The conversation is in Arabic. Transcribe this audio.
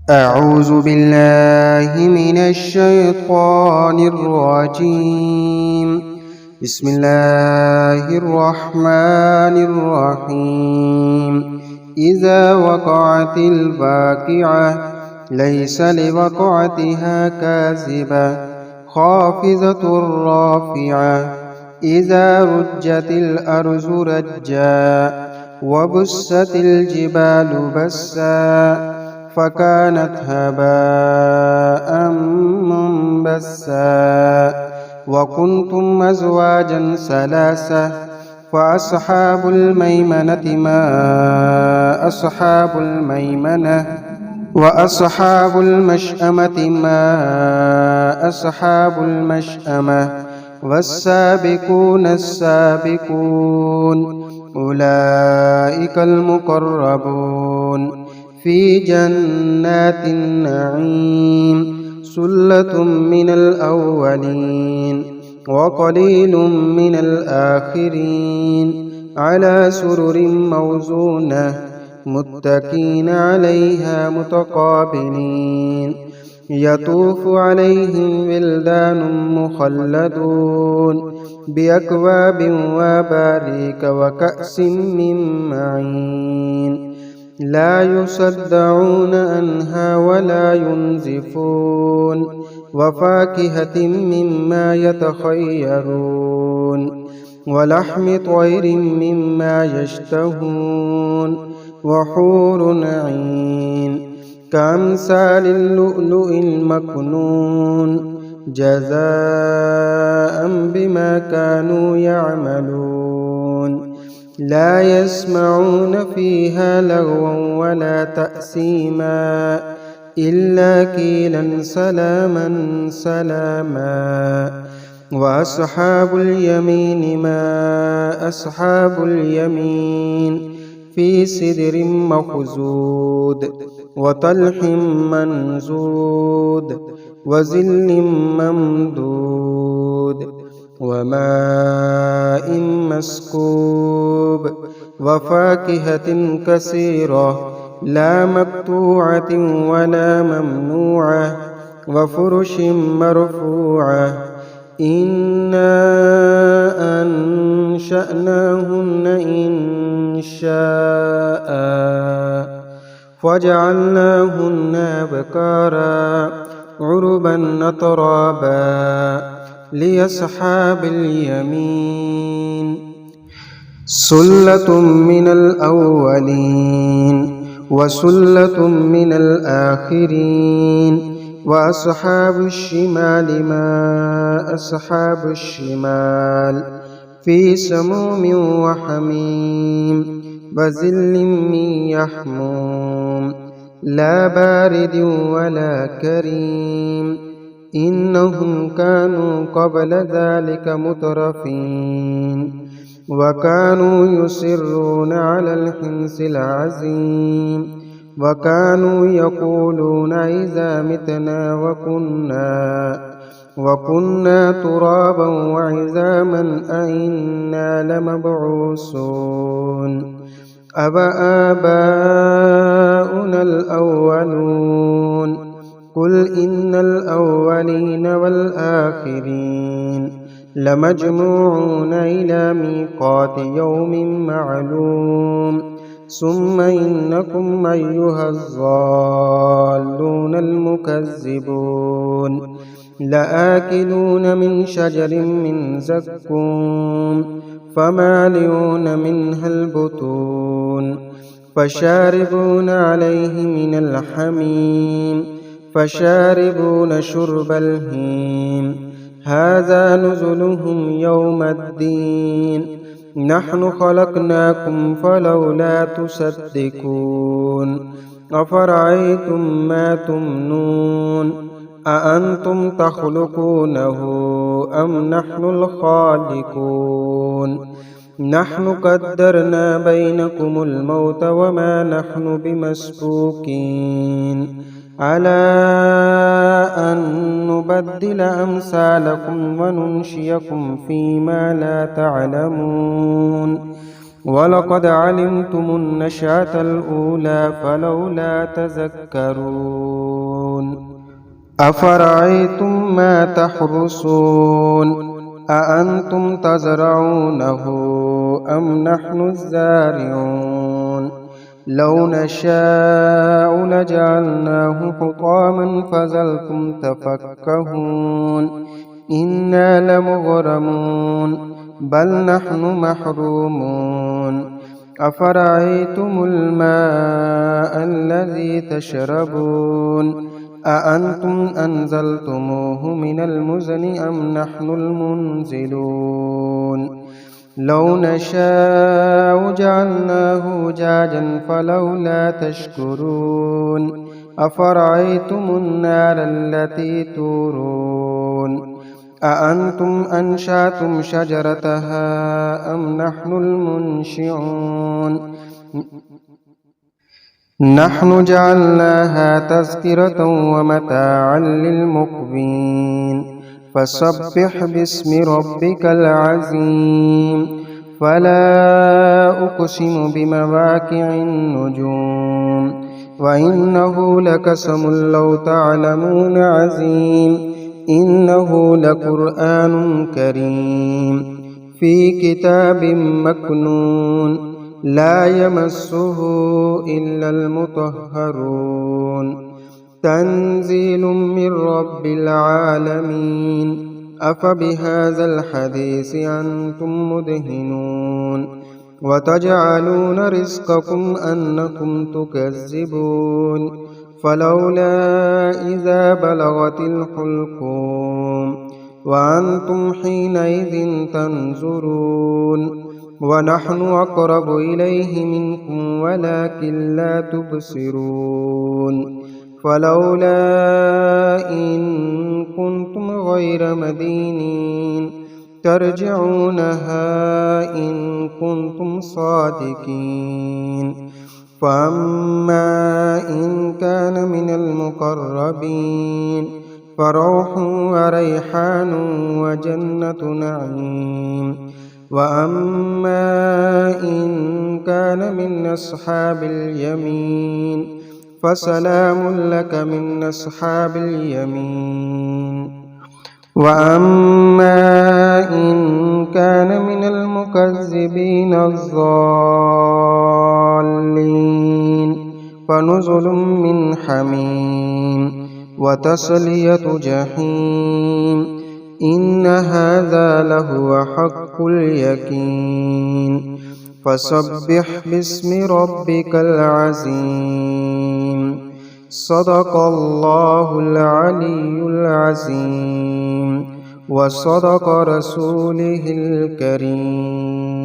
أعوذ بالله من الشيطان الرجيم. بسم الله الرحمن الرحيم. إذا وقعت الواقعة ليس لوقعتها كاذبة خافضة رافعة. إذا رجت الأرض رجا وبست الجبال بسا فكانت هباء منبثا. وكنتم أزواجا ثلاثة فأصحاب الميمنة ما أصحاب الميمنة وأصحاب المشأمة ما أصحاب المشأمة. والسابقون السابقون أولئك المقربون في جنات النعيم. ثلة من الأولين وقليل من الآخرين. على سرر موزونة متكئين عليها متقابلين. يطوف عليهم ولدان مخلدون بأكواب وأباريك وكأس من معين. لا يصدعون عنها ولا ينزفون. وفاكهة مما يتخيرون ولحم طير مما يشتهون. وحور عين كأمثال اللؤلؤ المكنون جزاء بما كانوا يعملون. لا يسمعون فيها لغوا ولا تأثيما إلا قيلا سلاما سلاما. وأصحاب اليمين ما أصحاب اليمين في سدر مخضود وطلح منضود وظل ممدود وماء مسكوب. وفاكهة كثيرة لا مقطوعة ولا ممنوعة. وفرش مرفوعة. إنا أنشأناهن إنشاء فجعلناهن أبكارا عربا أترابا لأصحاب اليمين. سلة من الأولين وسلة من الآخرين. وأصحاب الشمال ما أصحاب الشمال في سموم وحميم وظل من يحموم لا بارد ولا كريم. إنهم كانوا قبل ذلك مترفين وكانوا يصرون على الحنث العظيم. وكانوا يقولون إذا متنا وكنا ترابا وعظاما أئنا لمبعوثون. أَوَآبَاؤُنَا الْأَوَّلُونَ قل إن الأولين والآخرين لمجموعون إلى ميقات يوم معلوم. ثم إنكم أيها الضالون المكذبون لآكلون من شجر من زقوم فمالئون منها البطون فشاربون عليه من الحميم فشاربون شرب الهيم. هذا نزلهم يوم الدين. نحن خلقناكم فلولا تصدقون. أفرأيتم ما تمنون أأنتم تخلقونه أم نحن الخالقون. نحن قدرنا بينكم الموت وما نحن بمسبوقين على أن نبدل أمثالكم وننشئكم فيما لا تعلمون. ولقد علمتم النشأة الأولى فلولا تذكرون أفرأيتم ما تحرثون أأنتم تزرعونه أم نحن الزارعون لو نشاء لجعلناه حطاما فظلتم تفكهون إنا لمغرمون بل نحن محرومون أفرأيتم الماء الذي تشربون أأنتم أنزلتموه من المزن أم نحن المنزلون لو نشاء جعلناه أجاجا فلولا تشكرون أفرأيتم النار التي تورون أأنتم أنشأتم شجرتها أم نحن المنشئون نحن جعلناها تذكرة ومتاعا للمقوين فسبح باسم ربك العظيم فلا أقسم بمواقع النجوم وإنه لقسم لو تعلمون عظيم إنه لقرآن كريم في كتاب مكنون لا يمسه إلا المطهرون تنزيل من رب العالمين أفبهذا الحديث أنتم مدهنون وتجعلون رزقكم أنكم تكذبون فلولا إذا بلغت الحلقوم وأنتم حينئذ تنظرون ونحن أقرب إليه منكم ولكن لا تبصرون فلولا إن كنتم غير مدينين ترجعونها إن كنتم صادقين فأما إن كان من المقربين فروح وريحان وجنة نعيم وأما إن كان من أصحاب اليمين فسلام لك من أصحاب اليمين وأما إن كان من المكذبين الضالين فنزل من حميم وتصلية جحيم إن هذا لهو حق اليقين فسبح باسم ربك العظيم صدق الله العلي العظيم وصدق رسوله الكريم